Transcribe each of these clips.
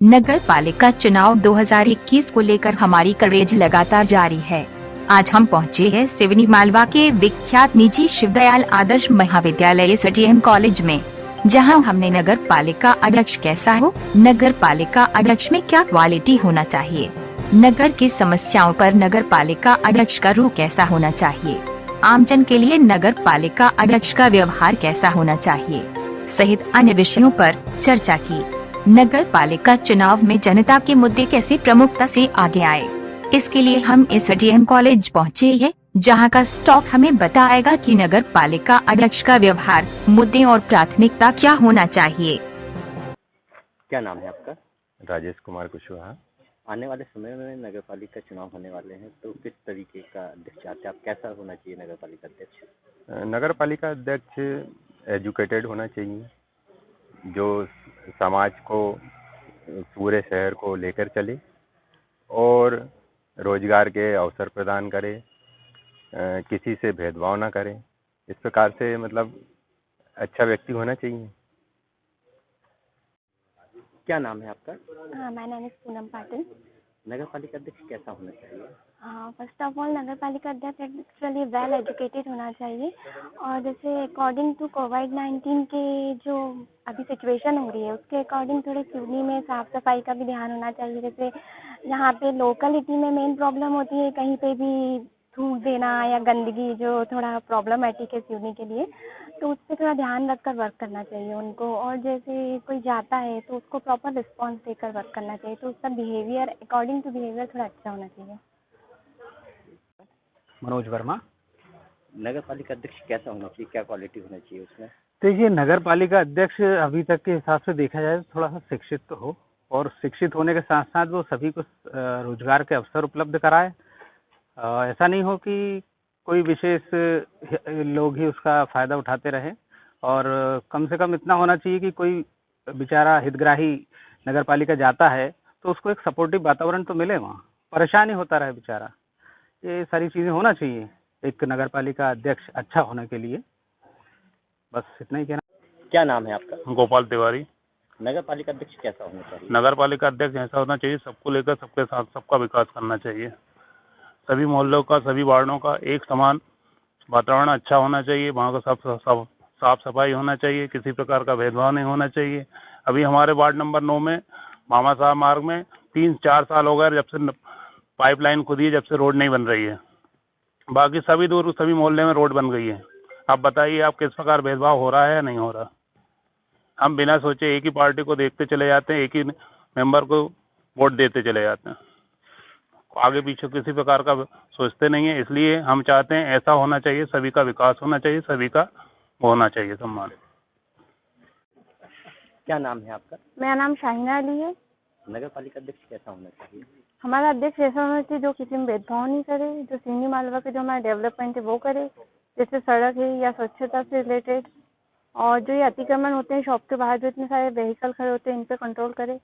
नगर पालिका चुनाव 2021 को लेकर हमारी कवरेज लगातार जारी है। आज हम पहुंचे हैं सिवनी मालवा के विख्यात निजी शिवदयाल आदर्श महाविद्यालय एसडीएम कॉलेज में, जहां हमने नगर पालिका अध्यक्ष कैसा हो, नगर पालिका अध्यक्ष में क्या क्वालिटी होना चाहिए, नगर की समस्याओं पर नगर पालिका अध्यक्ष का रुख कैसा होना चाहिए, आमजन के लिए नगर पालिका अध्यक्ष का व्यवहार कैसा होना चाहिए, सहित अन्य विषयों पर चर्चा की। नगर पालिका चुनाव में जनता के मुद्दे कैसे प्रमुखता से आगे आए, इसके लिए हम एसडीएम कॉलेज पहुंचे हैं, जहां का स्टाफ हमें बताएगा कि नगर पालिका अध्यक्ष का व्यवहार, मुद्दे और प्राथमिकता क्या होना चाहिए। क्या नाम है आपका? राजेश कुमार कुशवाहा। आने वाले समय में नगर पालिका चुनाव होने वाले हैं, तो किस तरीके का अध्यक्ष चाहते हैं आप? कैसा होना चाहिए नगर पालिका अध्यक्ष? नगर पालिका अध्यक्ष एजुकेटेड होना चाहिए, जो समाज को, पूरे शहर को लेकर चले और रोजगार के अवसर प्रदान करे, किसी से भेदभाव ना करे। इस प्रकार से मतलब अच्छा व्यक्ति होना चाहिए। क्या नाम है आपका? My name is Poonam Patil. नगर पालिका अध्यक्ष कैसा होना चाहिए? फर्स्ट ऑफ ऑल नगर पालिका अध्यक्ष एक्चुअली वेल एजुकेटेड होना चाहिए, और जैसे अकॉर्डिंग टू कोविड-19 के जो अभी सिचुएशन हो रही है, उसके अकॉर्डिंग थोड़ी सिवनी में साफ सफाई का भी ध्यान होना चाहिए। जैसे यहाँ पे लोकलिटी में मेन प्रॉब्लम होती है कहीं पे भी थूक देना या गंदगी, जो थोड़ा प्रॉब्लमेटिक है सिवनी के लिए, तो उस पर थोड़ा ध्यान रखकर वर्क करना चाहिए उनको। और जैसे कोई जाता है तो उसको प्रॉपर रिस्पॉन्स देकर वर्क करना चाहिए, तो उसका बिहेवियर अकॉर्डिंग टू बिहेवियर थोड़ा अच्छा होना चाहिए। मनोज वर्मा। नगर पालिका अध्यक्ष कैसा होना चाहिए, क्या क्वालिटी होना चाहिए उसमें? देखिए, नगर पालिका अध्यक्ष अभी तक के हिसाब से देखा जाए तो थोड़ा सा शिक्षित तो हो, और शिक्षित होने के साथ साथ वो सभी को रोजगार के अवसर उपलब्ध कराए। ऐसा नहीं हो कि कोई विशेष लोग ही उसका फायदा उठाते रहे, और कम से कम इतना होना चाहिए कि कोई बेचारा हितग्राही नगर पालिका जाता है तो उसको एक सपोर्टिव वातावरण तो मिले, वहाँ परेशान ही होता रहे बेचारा। ये सारी चीज़ें होना चाहिए एक नगर पालिका अध्यक्ष अच्छा होने के लिए। बस इतना ही कहना। क्या नाम है आपका? गोपाल तिवारी। नगर पालिका अध्यक्ष कैसा होना चाहिए? नगर पालिका अध्यक्ष ऐसा होना चाहिए, सबको लेकर सबके साथ सबका विकास करना चाहिए। सभी मोहल्लों का, सभी वार्डों का एक समान वातावरण अच्छा होना चाहिए। वहाँ का सब साफ सफाई होना चाहिए, किसी प्रकार का भेदभाव नहीं होना चाहिए। अभी हमारे वार्ड नंबर 9 में मामा साहब मार्ग में 3-4 साल हो गए जब से पाइपलाइन खुदी है, जब से रोड नहीं बन रही है। बाकी सभी दूर सभी मोहल्ले में रोड बन गई है। आप बताइए, आप किस प्रकार भेदभाव हो रहा है या नहीं हो रहा? हम बिना सोचे एक ही पार्टी को देखते चले जाते हैं, एक ही मेंबर को वोट देते चले जाते हैं, आगे पीछे किसी प्रकार का सोचते नहीं है। इसलिए हम चाहते हैं ऐसा होना चाहिए, सभी का विकास होना चाहिए, सभी का होना चाहिए सम्मान। क्या नाम है आपका? मेरा नाम शाहिना अली है। नगर पालिका अध्यक्ष कैसा होना चाहिए? हमारा अध्यक्ष ऐसा होना चाहिए जो किसी में भेदभाव नहीं करे, जो सिवनी मालवा के जो हमारा डेवलपमेंट है वो करे, जैसे सड़क है या स्वच्छता से रिलेटेड, और जो ये अतिक्रमण होते हैं शॉप के बाहर, जो इतने सारे व्हीकल खड़े होते हैं, इन पे कंट्रोल करे।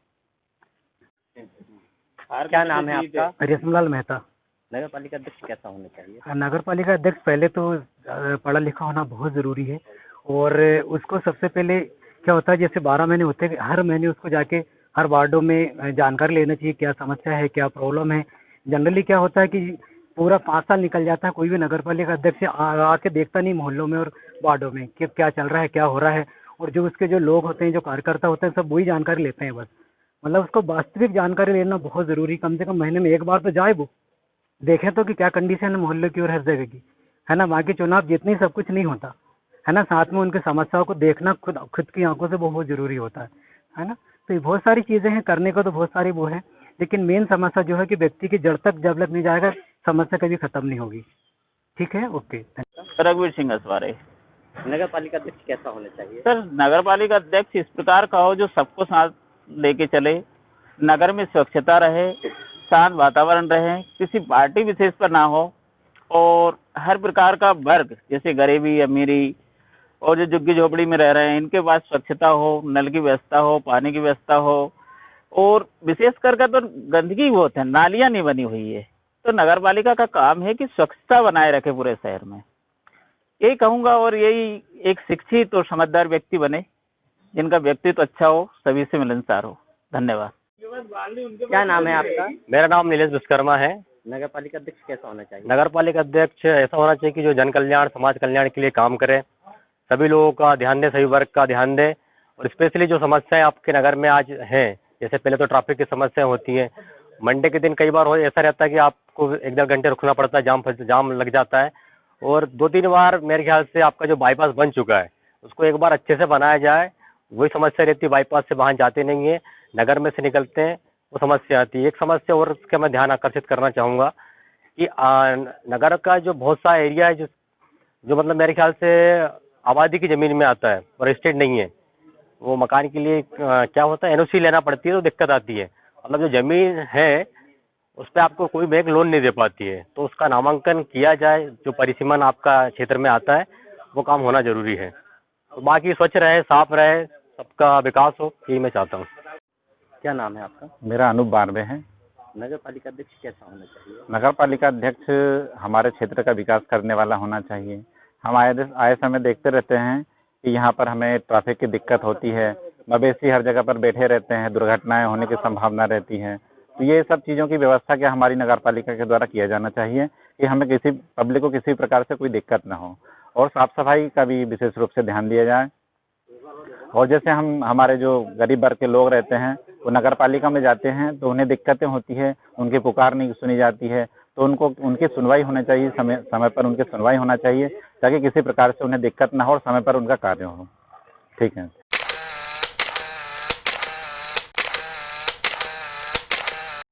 क्या नाम है आपका? रेशमलाल मेहता। नगर पालिका अध्यक्ष कैसा होना चाहिए? नगर पालिका अध्यक्ष पहले तो पढ़ा लिखा होना बहुत ज़रूरी है, और उसको सबसे पहले क्या होता है, जैसे 12 महीने होते हैं, हर महीने उसको जाके हर वार्डों में जानकारी लेना चाहिए, क्या समस्या है, क्या प्रॉब्लम है। जनरली क्या होता है कि पूरा 5 साल निकल जाता है, कोई भी नगर पालिका अध्यक्ष आके देखता नहीं मोहल्लों में और वार्डों में कि क्या चल रहा है, क्या हो रहा है। और जो उसके जो लोग होते हैं, जो कार्यकर्ता होते हैं, सब वही जानकारी लेते हैं बस। मतलब उसको वास्तविक जानकारी लेना बहुत ज़रूरी, कम से कम महीने में एक बार तो जाए, वो देखें तो कि क्या कंडीशन है मोहल्ले की और हर जगह की, है ना। बाकी चुनाव जितनी सब कुछ नहीं होता है ना, साथ में उनकी समस्याओं को देखना खुद की आंखों से बहुत ज़रूरी होता है ना। तो ये बहुत सारी चीज़ें हैं करने को, तो बहुत सारी वो है, लेकिन मेन समस्या जो है कि व्यक्ति की जड़ तक जब तक नहीं जाएगा, समस्या कभी खत्म नहीं होगी। ठीक है, ओके। रघुवीर सिंह असवारे। नगर पालिका अध्यक्ष कैसा होना चाहिए? सर, नगर पालिका अध्यक्ष इस प्रकार का हो जो सबको साथ लेके चले, नगर में स्वच्छता रहे, शांत वातावरण रहे, किसी पार्टी विशेष पर ना हो, और हर प्रकार का वर्ग, जैसे गरीबी, अमीरी, और जो झुग्गी झोपड़ी में रह रहे हैं, इनके पास स्वच्छता हो, नल की व्यवस्था हो, पानी की व्यवस्था हो, और विशेष करके तो गंदगी बहुत है, नालियां नहीं बनी हुई है। तो नगर पालिका का काम है कि स्वच्छता बनाए रखे पूरे शहर में, यही कहूँगा। और यही एक शिक्षित और समझदार व्यक्ति बने, जिनका व्यक्तित्व अच्छा हो, सभी से मिलनसार हो। धन्यवाद। क्या नाम है आपका? मेरा नाम नीलेश विश्वकर्मा है। नगर पालिका अध्यक्ष कैसा होना चाहिए? नगर पालिका अध्यक्ष ऐसा होना चाहिए कि जो जन कल्याण समाज कल्याण के लिए काम करे, सभी लोगों का ध्यान दे, सभी वर्ग का ध्यान दे। और स्पेशली जो समस्याएं आपके नगर में आज हैं, जैसे पहले तो ट्रैफिक की समस्याएं होती हैं, मंडे के दिन कई बार ऐसा रहता है कि आपको 1-1.5 घंटे रुकना पड़ता है, जाम लग जाता है। और 2-3 बार मेरे ख्याल से आपका जो बाईपास बन चुका है उसको एक बार अच्छे से बनाया जाए। वही समस्या रहती है, बाईपास से वाहन जाते नहीं है, नगर में से निकलते हैं, वो समस्या आती है। एक समस्या और उसका मैं ध्यान आकर्षित करना चाहूँगा कि नगर का जो बहुत सा एरिया है जो मतलब मेरे ख्याल से आबादी की ज़मीन में आता है और एस्टेट नहीं है, वो मकान के लिए क्या होता है एनओसी लेना पड़ती है, तो दिक्कत आती है। मतलब जो ज़मीन है उस पर आपको कोई बैंक लोन नहीं दे पाती है, तो उसका नामांकन किया जाए, जो परिसीमन आपका क्षेत्र में आता है वो काम होना जरूरी है। तो बाकी स्वच्छ रहे, साफ रहे, सबका विकास हो, यही मैं चाहता हूँ। क्या नाम है आपका? मेरा अनूप बारवे है। नगर पालिका अध्यक्ष कैसा होना चाहिए? नगर पालिका अध्यक्ष हमारे क्षेत्र का विकास करने वाला होना चाहिए। हम आए समय देखते रहते हैं कि यहाँ पर हमें ट्रैफिक की दिक्कत होती है, मवेशी हर जगह पर बैठे रहते हैं, दुर्घटनाएं होने की संभावना रहती है। तो ये सब चीज़ों की व्यवस्था क्या हमारी नगर पालिका के द्वारा किया जाना चाहिए कि हमें किसी पब्लिक को किसी प्रकार से कोई दिक्कत ना हो। और साफ सफाई का भी विशेष रूप से ध्यान दिया जाए। और जैसे हमारे जो गरीब वर्ग के लोग रहते हैं वो नगर पालिका में जाते हैं तो उन्हें दिक्कतें होती है, उनकी पुकार नहीं सुनी जाती है, तो उनकी सुनवाई होनी चाहिए, समय पर उनकी सुनवाई होना चाहिए ताकि किसी प्रकार से उन्हें दिक्कत ना हो और समय पर उनका कार्य हो। ठीक है।